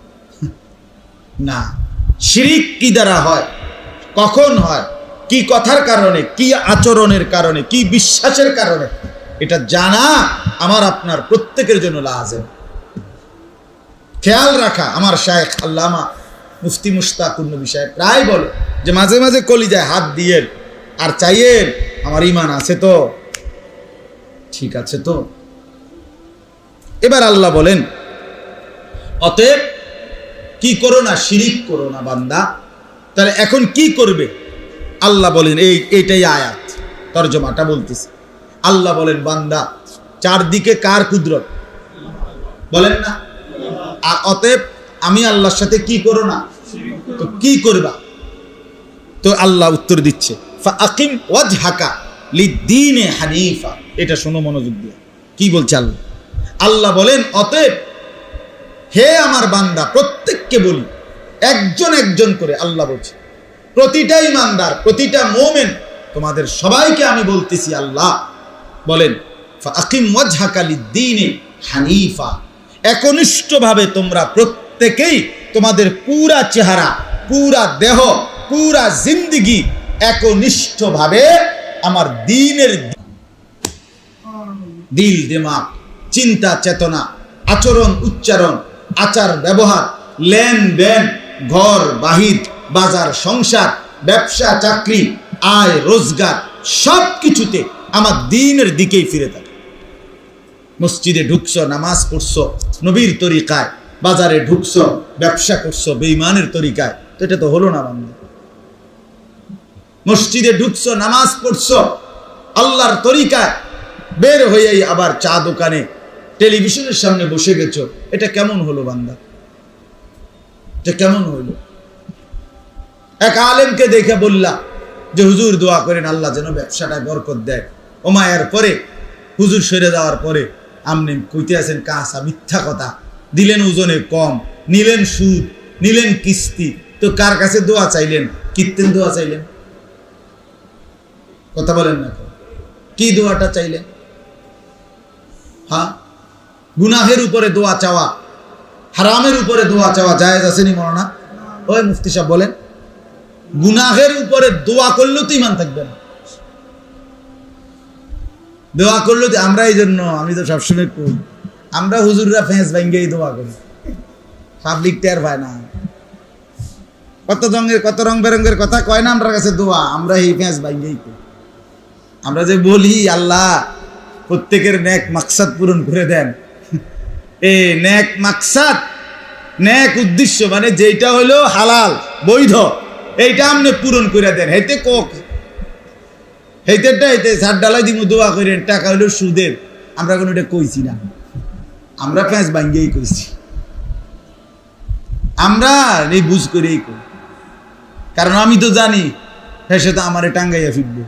না, শিরিক কি দ্বারা হয়, কখন হয়, কি কথার কারণে, কি আচরণের কারণে, কি বিশ্বাসের কারণে, এটা জানা আমার আপনার প্রত্যেকের জন্য লাজেম, খেয়াল রাখা। আমার শায়েখ আল্লামা মুফতি মুশতাকুর নবী সাহেব প্রায় বলে যে মাঝে মাঝে কলিজায় হাত দিয়ে আর চাইয়েন আমার ঈমান আছে তো, ঠিক আছে তো। এবার আল্লাহ বলেন, অতএব কি করো না, শিরিক করো না বান্দা। তাহলে এখন কি করবে? আল্লাহ বলেন, এইটাই আয়াত, তরজমাটা বলতেছে। আল্লাহ বলেন, বান্দা চারদিকে কার কুদরত বলেন না? অতএব আমি আল্লাহর সাথে কি করো না, তো কি করবা? তো আল্লাহ উত্তর দিচ্ছে, ফাআকিম ওয়াজহাকা লিদ্দীনে হানিফা। এটা শোনো মনোযোগ দিয়ে, কি বলছে আল্লাহ। আল্লাহ বলেন, অতএব হে আমার বান্দা, প্রত্যেককে বলি, একজন একজন করে আল্লাহ বলছে, প্রতিটা ঈমানদার, প্রতিটা মুমিন, তোমাদের সবাইকে আমি বলতেছি, আল্লাহ বলেন, ফাআকিম ওয়াজহাকা লিদ্দীনে হানিফা। একনিষ্ঠভাবে তোমরা প্রত্যেকেই তোমাদের পুরা চেহারা, পুরা দেহ, পুরা জিন্দেগি একনিষ্ঠভাবে আমার দ্বীনের দিল, দিমাগ, চিন্তা, চেতনা, আচরণ, উচ্চারণ, আচার ব্যবহার, লেনদেন, ঘর বাহির, বাজার সংসার, ব্যবসা চাকরি, আয় রোজগার, সব কিছুতে আমার দ্বীনের দিকেই ফিরে থাকে। মসজিদে ঢুকছো, নামাজ পড়ছো নবীর তরিকায়, বাজারে ঢুকছো, ব্যবসা করছো বেঈমানের তরিকায়, তো এটা তো হলো না বান্দা। মসজিদে ঢুকছো, নামাজ পড়ছো আল্লাহর তরিকায়, বের হয়েই আবার চা দোকানে, টেলিভিশনের সামনে বসে গেছো, এটা কেমন হলো বান্দা? এটা কেমন হইল? এক আলেমকে দেখে বললা যে হুজুর দোয়া করেন আল্লাহ যেন ব্যবসাটায় বরকত দেয়। ও মায়ের পরে হুজুর সরে যাওয়ার পরে আপনি কইতে আছেন কাঁচা মিথ্যা কথা, দিলেন ওজনে কম, নিলেন সুদ, নিলেন কিস্তি, তো কার কাছে দোয়া চাইলেন? কীর্তেন দোয়া চাইলেন? কথা বলেন না, কি দোয়াটা চাইলেন? হ্যাঁ, গুনাহের উপরে দোয়া চাওয়া, হারামের উপরে দোয়া চাওয়া জায়েজ আসেনি মৌলানা? ওই মুফতি সাহেব বলেন, গুনাহের উপরে দোয়া করলেও তো ঈমান থাকবে না। দোয়া করলো আমরা, এই জন্য আমি তো সবসময় করি, আমরা হুজুররা ফেঁস ভাঙ্গেই দোয়া করি, পাবলিক টের পায় না। কত রং বেরঙ্গের কথা কয় না আমার কাছে দোয়া, আমরা এই ফেঁস ভাঙ্গেই করি। আমরা যে বলি আল্লাহ প্রত্যেকের নেক মাকসাদ পূরণ করে দেন, এই নেক মাকসাদ, নেক উদ্দেশ্য মানে যেটা হলো হালাল বৈধ, এইটা আপনি পূরণ করে দেন। হেতে কক হেতে সার ডালাই দিব দোয়া করেন, টাকা হইলো সুদের, আমরা কোনো এটা কইছি না, আমরা ফ্যাঁস ভাঙ্গিয়েই কইছি, আমরা এই বুঝ করেই কই। কারণ আমি তো জানি সে তো আমারে টাঙ্গাইয়া ফিরবো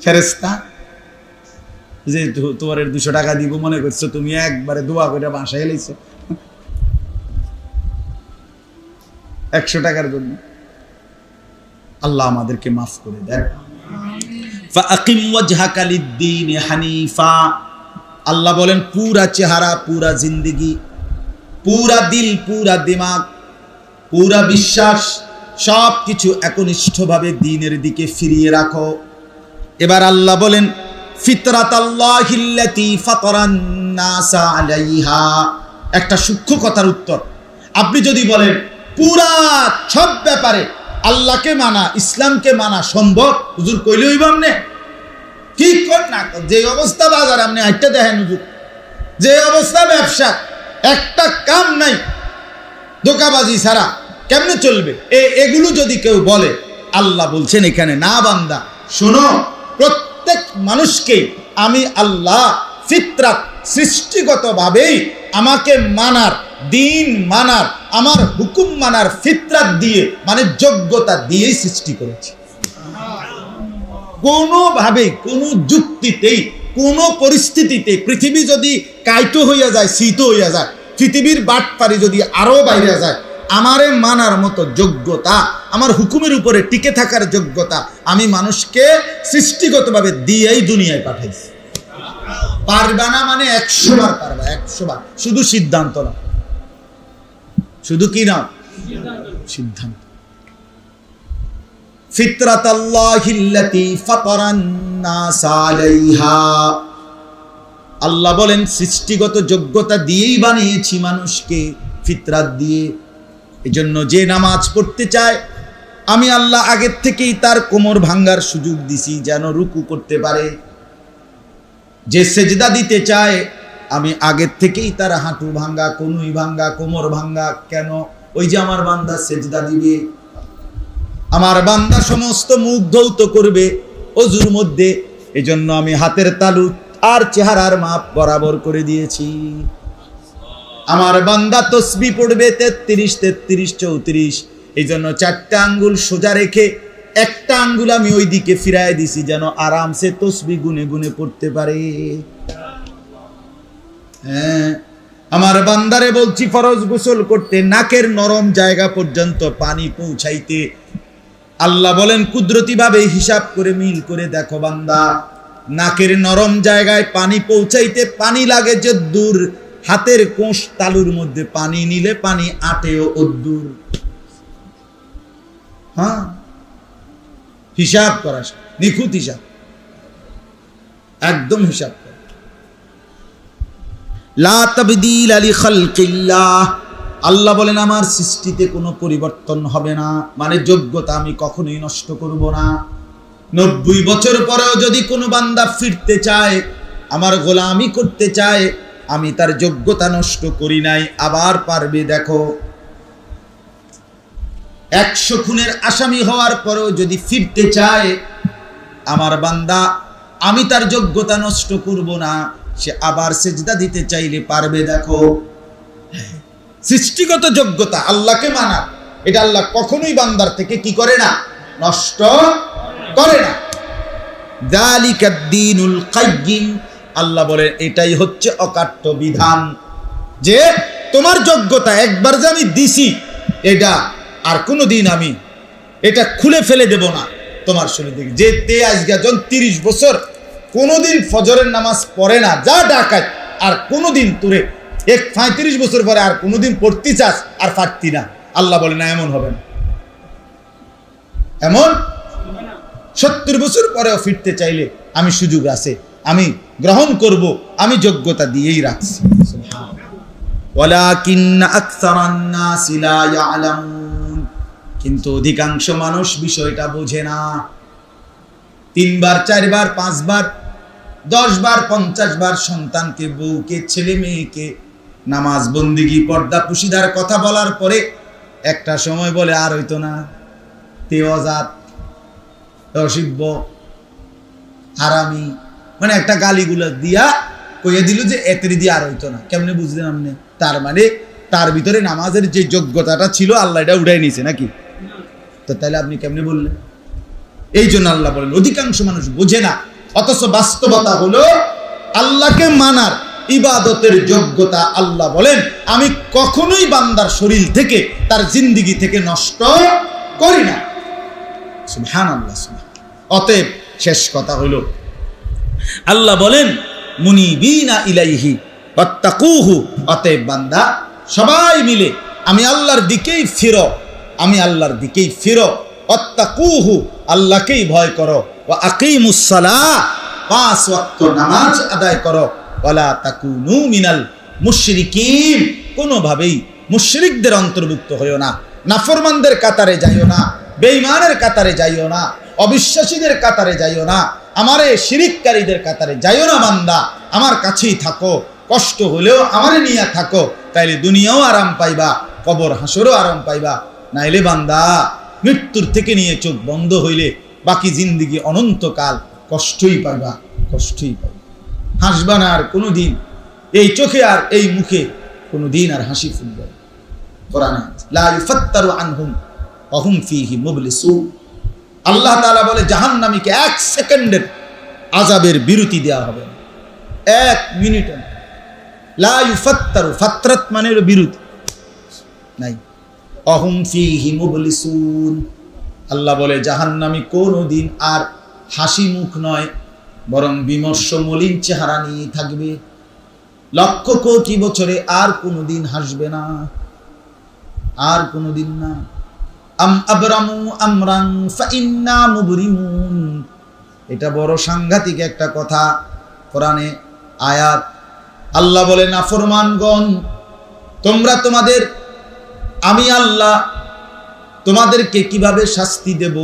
ফেরেস্তা, যে তোমার 200 টাকা দিব মনে করছো, তুমি একবারে দোয়া করে বাসায় এলাইছো 100 টাকার জন্য। আল্লাহ আমাদেরকে মাফ করে দেন। ফাআকিম ওয়াজহাকা লিদ্দীনি হানিফা। আল্লাহ বলেন, পুরা চেহারা, পুরা জিন্দেগি, পুরা দিল, পুরা দিমাগ, পুরা বিশ্বাস, সব কিছু একনিষ্ঠভাবে দ্বীনের দিকে ফিরিয়ে রাখো। এবার আল্লাহ বলেন, ফিতরাতাল্লাহিল্লাতী ফাতারান নাসা আলাইহা। একটা সূক্ষ্ম কথার উত্তর। আপনি যদি বলেন পুরা সব ব্যাপারে আল্লাহকে মানা, ইসলামকে মানা সম্ভব, হুজুর কইলে হইব আমনে কি কর না, যে অবস্থা বাজার আপনি হাইটটা দেখেন হুজুর, যে অবস্থা ব্যবসা, একটা কাম নাই, ধোঁকাবাজি ছাড়া কেমনে চলবে? এগুলো যদি কেউ বলে, আল্লাহ বলছেন এখানে, না বান্দা শোনো, প্রত্যেক মানুষকে আমি আল্লাহ ফিতরাত, সৃষ্টিগতভাবেই আমাকে মানার, দিন মানার, আমার হুকুম মানার ফিতরাত দিয়ে, মানে যোগ্যতা দিয়েই সৃষ্টি করেছি। কোনোভাবে, কোনো যুক্তিতেই, কোনো পরিস্থিতিতে পৃথিবী যদি কাইটো হইয়া যায়, শীত হইয়া যায়, পৃথিবীর বাটপারি যদি আরো বাইরে যায়, আমারে মানার মতো যোগ্যতা, আমার হুকুমের উপরে টিকে থাকার যোগ্যতা আমি মানুষকে সৃষ্টিগতভাবে দিয়েই দুনিয়ায় পাঠাইছি। পারবা না মানে 100 বার পারবা, 100 বার। শুধু সিদ্ধান্ত না, শুধু কি না, সিদ্ধান্ত। ফিতরাতাল্লাহিল্লাতী ফাতারান নাস আলাইহা। আল্লাহ বলেন, সৃষ্টিগত যোগ্যতা দিয়েই বানিয়েছি মানুষকে, ফিতরাত দিয়ে। এজন্য যে নামাজ পড়তে চায়, আমি আল্লাহ আগের থেকেই তার কোমর ভাঙ্গার সুযোগ দিছি যেন রুকু করতে পারে। যে সেজদা দিতে চায়, আমি আগের থেকেই তার হাঁটু ভাঙ্গা, কনুই ভাঙ্গা, কোমর ভাঙ্গা। কেন? ওই যে আমার বান্দা সেজদা দিবে, আমার বান্দা সমস্ত মুখ ধৌত করবে অজুর মধ্যে, এজন্য আমি হাতের তালু আর চেহারার মাপ বরাবর করে দিয়েছি। আমার বান্দা তসবিহ পড়বে 33 33 34, এই জন্য 4টা আঙ্গুল সোজা রেখে একটা আঙ্গুল আমি ওই দিকে ফিরায় দিছি, যেন আরামসে তসবিহ গুনে গুনে পড়তে পারে। হ্যাঁ, আমার বান্দারে বলছি ফরজ গোসল করতে নাকের নরম জায়গা পর্যন্ত পানি পৌঁছাইতে। আল্লাহ বলেন কুদরতি ভাবে হিসাব করে মিল করে দেখো বান্দা, নাকের নরম জায়গায় পানি পৌঁছাইতে পানি লাগে যে দূর, হাতের কোষ তালুর মধ্যে পানি নিলে পানি আটেও অদ্দূর। হ্যাঁ, হিসাব করা, নিখুঁত হিসাব, একদম হিসাব করা। লা তাবদীল লিখালকিল্লাহ, আল্লাহ বলেন আমার সৃষ্টিতে কোনো পরিবর্তন হবে না, মানে যোগ্যতা আমি কখনোই নষ্ট করব না। 90 বছর পরেও যদি কোনো বান্দা ফিরতে চায়, আমার গোলামি করতে চায়, আমি তার যোগ্যতা নষ্ট করি নাই, আবার পারবে। দেখো 100 খুনের আসামি হওয়ার পরেও যদি ফিরতে চায় আমার বান্দা, আমি তার যোগ্যতা নষ্ট করব না, সে আবার সেজদা দিতে চাইলে পারবে। দেখো সৃষ্টিগত যোগ্যতা আল্লাহকে মানা, এটা আল্লাহ কখনোই বান্দার থেকে কি করে না, নষ্ট করে না। যালিকাদ দীনুল কাইয়্যিম, আল্লাহ বলে এটাই হচ্ছে অকাট্য বিধান, যে তোমার যোগ্যতা একবার যে আমি দিছি, এটা আর কোনোদিন আমি এটা খুলে ফেলে দেব না তোমার শরীর থেকে। যে তে আজকে জন 30 বছর কোনোদিন ফজরের নামাজ পড়ে না, যা ডাকাত, আর কোনোদিন তোরে 35 বছর পরে আর কোনোদিন পড়তে চাস আর পারতি না, আল্লাহ বলে না, এমন হবে না। এমন 70 বছর পরেও ফিরতে চাইলে আমি সুযোগ আছে, আমি গ্রহণ করব, আমি যোগ্যতা দিয়েই রাখছি। ওয়ালাকিন্না আকসারান নাসি লা ইয়ালামুন, কিন্তু অধিকাংশ মানুষ বিষয়টা বোঝে না। 3 বার 4 বার 5 বার 10 বার 50 বার সন্তানকে, বউকে, ছেলে মেয়েকে নামাজ বন্দিগি পর্দা পুশিদার কথা বলার পরে একটা সময় বলে আর হইতো না, তেওয়াজাত, অসিব্য, হারামি, মানে একটা গালিগুলো দিয়া কইয়ে দিল যে এতেরি দিয়ে আর হইতো না। কেমনে বুঝলেন আপনি? তার মানে তার ভিতরে নামাজের যে যোগ্যতাটা ছিল আল্লাহ এটা উঠাই নিয়েছে নাকি? তো তাহলে আপনি কেমনে বললেন? এই জন্য আল্লাহ বলেন অধিকাংশ মানুষ বোঝে না, অথচ বাস্তবতা হলো আল্লাহকে মানার, ইবাদতের যোগ্যতা আল্লাহ বলেন আমি কখনোই বান্দার শরীর থেকে, তার জিন্দেগি থেকে নষ্ট করি না। সুবহানাল্লাহ। অতএব শেষ কথা হলো আল্লাহ বলেন মুনিবিনা ইলাইহি ওয়াত্তাকুহু, অতএব বান্দা সবাই মিলে আমি আল্লাহর দিকেই ফিরো, আমি আল্লাহর দিকেই ফিরো। ওয়াত্তাকুহু, আল্লাহকেই ভয় করো। ওয়া আকিমুস সালাহ, 5 ওয়াক্ত নামাজ আদায় করো। ওয়ালা তাকুনু মিনাল মুশরিকিন, কোনোভাবেই মুশরিকদের অন্তর্ভুক্ত হইও না, নাফরমানদের কাতারে যাইও না, বেঈমানের কাতারে যাইও না, অবিশ্বাসীদের কাতারে যাইও না, আমারে শিরিককারীদের কাতারে যাইও না। বান্দা আমার কাছেই থাকো, কষ্ট হলেও আমারে নিয়ে থাকো, তাইলে দুনিয়াও আরাম পাইবা, কবর হাসরও আরাম পাইবা। নাইলে বান্দা মৃত্যুর থেকে নিয়ে চোখ বন্ধ হইলে বাকি জিন্দেগি অনন্তকাল কষ্টই পাইবা, কষ্টই পাইবা। হাসবা না আর কোনোদিন, এই চোখে আর এই মুখে কোনোদিন আর হাসি ফুটবে না। কোরআনে লা ইউফাত্তারু আনহুম ওয়া হুম ফীহি মুবলিসুন, আল্লাহ তাআলা বলে জাহান্নামীকে 1 সেকেন্ডের আযাবের বিরতি দেওয়া হবে না, 1 মিনিট। লা ইউফাত্তারু, ফাতরাত মানে বিরতি নাই। ওয়া হুম ফীহি মুবলিসুন, আল্লাহ বলে জাহান্নামী কোনোদিন আর হাসি মুখ নয়, বরং বিমর্ষ মলিন চেহারা নিয়ে থাকবে, লক্ষ কোটি বছরে আর কোনোদিন হাসবে না, আর কোনোদিন না। আম আবরামু আমরান ফাইন্না মুবরিমুন, এটা বড় সাংঘাতিক একটা কথা, কোরআনে আয়াত। আল্লাহ বলে নাফরমানগণ তোমরা তোমাদের, আমি আল্লাহ তোমাদেরকে কিভাবে শাস্তি দেব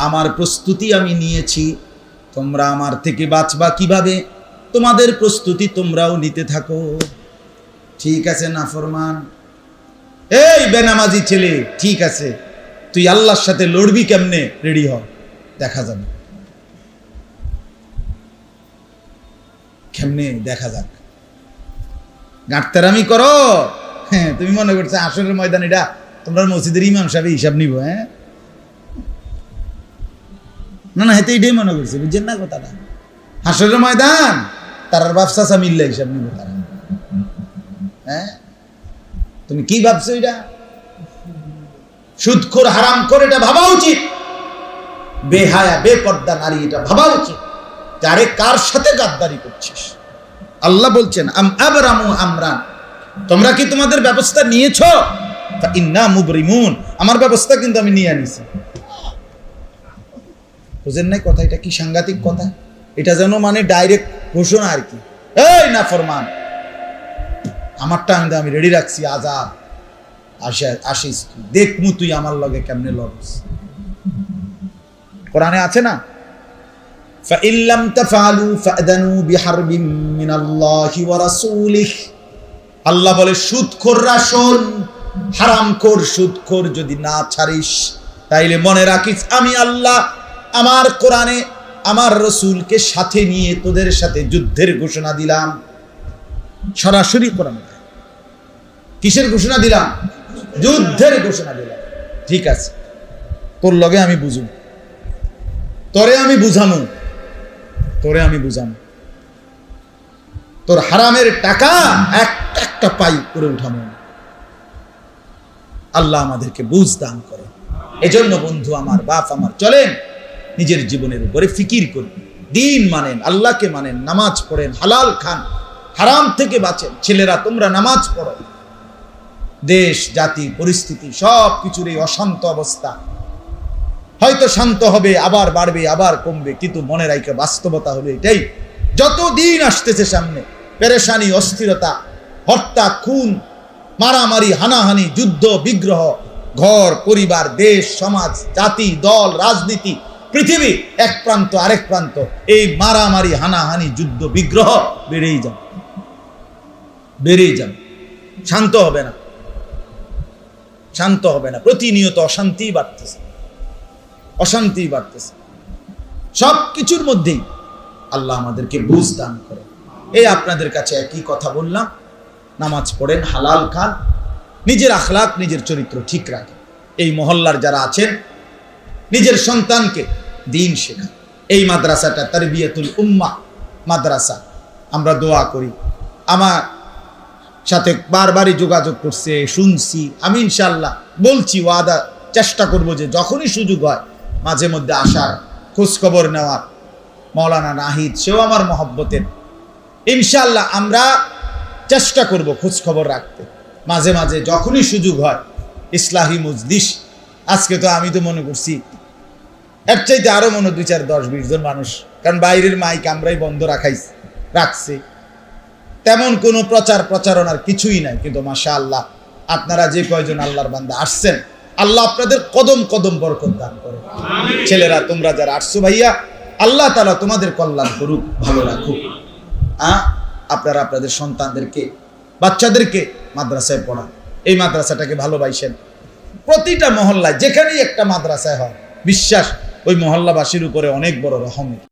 আমার প্রস্তুতি আমি নিয়েছি, তোমরা আমার থেকে বাঁচবা কিভাবে তোমাদের প্রস্তুতি তোমরাও নিতে থাকো। ঠিক আছে নাফরমান, এই বেনামাজি ছেলে, ঠিক আছে, তুই আল্লাহর সাথে লড়বি কেমনে, রেডি হ, দেখা যাবে কেমনে, দেখা যাক। গাঁটতারামি করো, হ্যাঁ, তুমি মনে করছো আসরের ময়দান এটা তোমরা মসজিদের ইমাম সাহেব হিসাব নিব? হ্যাঁ, না না, হেতে এটাই মনে করছে, বুঝছেন না কথাটা? হাসরের ময়দান তারার ব্যবসা মিললে হিসাব নিব তারা। হ্যাঁ, তুমি কি ভাবছো? এটা সুদখোর, হারামখোর, এটা ভাবা উচিত। বেহায়া বেপর্দা নারী, এটা ভাবা উচিত যারে কার সাথে গাদ্দারি করছিস। আল্লাহ বলছেন আম আবরামু আমরান, তোমরা কি তোমাদের ব্যবস্থা নিয়েছো? ইন্না মুবরিমুন, আমার ব্যবস্থা কিন্তু আমি নিয়ে আনিছি। বুঝেন নাই কথা? এটা কি সাংঘাতিক কথা! এটা যেন মানে ডাইরেক্ট ঘোষণা আর কি, এই নাফরমান, আমারটা আমি রেডি রাখছি, আজাদ আসিস, দেখমু তুই আমার লগে কেমনে লড়স। কোরআনে আছে না, فَإِن لَّمْ تَفْعَلُوا فَأْذَنُوا بِحَرْبٍ مِّنَ اللَّهِ وَرَسُولِهِ। আল্লাহ বলে সুদখোররা শোন, হারামখোর সুদখোর যদি না ছাড়িস তাইলে মনে রাখিস আমি আল্লাহ আমার কোরআনে আমার রসুলকে সাথে নিয়ে তোদের সাথে যুদ্ধের ঘোষণা দিলাম। সরাসরি কোরআন, কিসের ঘোষণা দিলাম? যুদ্ধের ঘোষণা দিলাম। ঠিক আছে, তোর লগে আমি বুঝুম, তোরে আমি বুঝামু, তোর হারামের টাকা একটা একটা পাই করে উঠামু। আল্লাহ আমাদেরকে বুঝ দান করে। এজন্য বন্ধু আমার, বাপ আমার, চলেন নিজের জীবনের উপরে ফিকির করুন, দিন মানেন, আল্লাহকে মানেন, নামাজ পড়েন, হালাল খান, হারাম থেকে বাঁচেন। ছেলেরা তোমরা নামাজ পড়ো। দেশ জাতি পরিস্থিতি সব কিছুর এই অশান্ত অবস্থা হয়তো শান্ত হবে, আবার বাড়বে, আবার কমবে, কিন্তু মনে রাখে বাস্তবতা হলো এটাই, যত দিন আসতেছে সামনে পেরেশানি, অস্থিরতা, হত্যা, খুন, মারামারি, হানাহানি, যুদ্ধ বিগ্রহ, ঘর পরিবার, দেশ সমাজ, জাতি দল, রাজনীতি, পৃথিবী এক প্রান্ত আরেক প্রান্ত, এই মারামারি, হানাহানি, যুদ্ধ বিগ্রহ বেড়েই যাবে, শান্ত হবে না, প্রতিনিয়ত অশান্তি বাড়তেছে। সব কিছুর মধ্যেই আল্লাহ আমাদেরকে বুঝ দান করে। এই আপনাদের কাছে একই কথা বললাম, নামাজ পড়েন, হালাল খান, নিজের আখলাক, নিজের চরিত্র ঠিক রাখেন। এই মহল্লার যারা আছেন নিজের সন্তানকে দিন শেখান। এই মাদ্রাসাটা তারবিয়াতুল উম্মাহ মাদ্রাসা, আমরা দোয়া করি। আমার সাথে বারবারই যোগাযোগ করছে, শুনছি, আমি ইনশাআল্লাহ বলছি, ওয়াদা চেষ্টা করব যে যখনই সুযোগ হয় মাঝে মধ্যে আসার, খোঁজখবর নেওয়ার। মাওলানা নাহিদ, সেও আমার মহব্বতের, ইনশাআল্লাহ আমরা চেষ্টা করব খোঁজখবর রাখতে, মাঝে মাঝে যখনই সুযোগ হয়। ইসলাহি মজলিস, আজকে তো আমি তো মনে করছি এর চাইতে আরো মনে 2, 4, 10, 20 জন মানুষ, কারণ বাইরের মাইক আমরাই বন্ধ রাখছি, তেমন কোনো প্রচারণার কিছুই নাই। কিন্তু মাশাআল্লাহ আপনারা যে কয়জন আল্লাহর বান্দা আসছেন, আল্লাহ আপনাদের কদম কদম বরকত দান করে। ছেলেরা তোমরা যারা আসছো ভাইয়া, আল্লাহ তাআলা তোমাদের কল্যাণ করুক, ভালো রাখুক। আপনারা আপনাদের সন্তানদেরকে, বাচ্চাদেরকে মাদ্রাসায় পড়ান, এই মাদ্রাসাটাকে ভালোবাসেন। প্রতিটা মহল্লায় যেখানেই একটা মাদ্রাসায় হয়, বিশ্বাস ওই মহল্লাবাসীর উপরে অনেক বড় রহমত।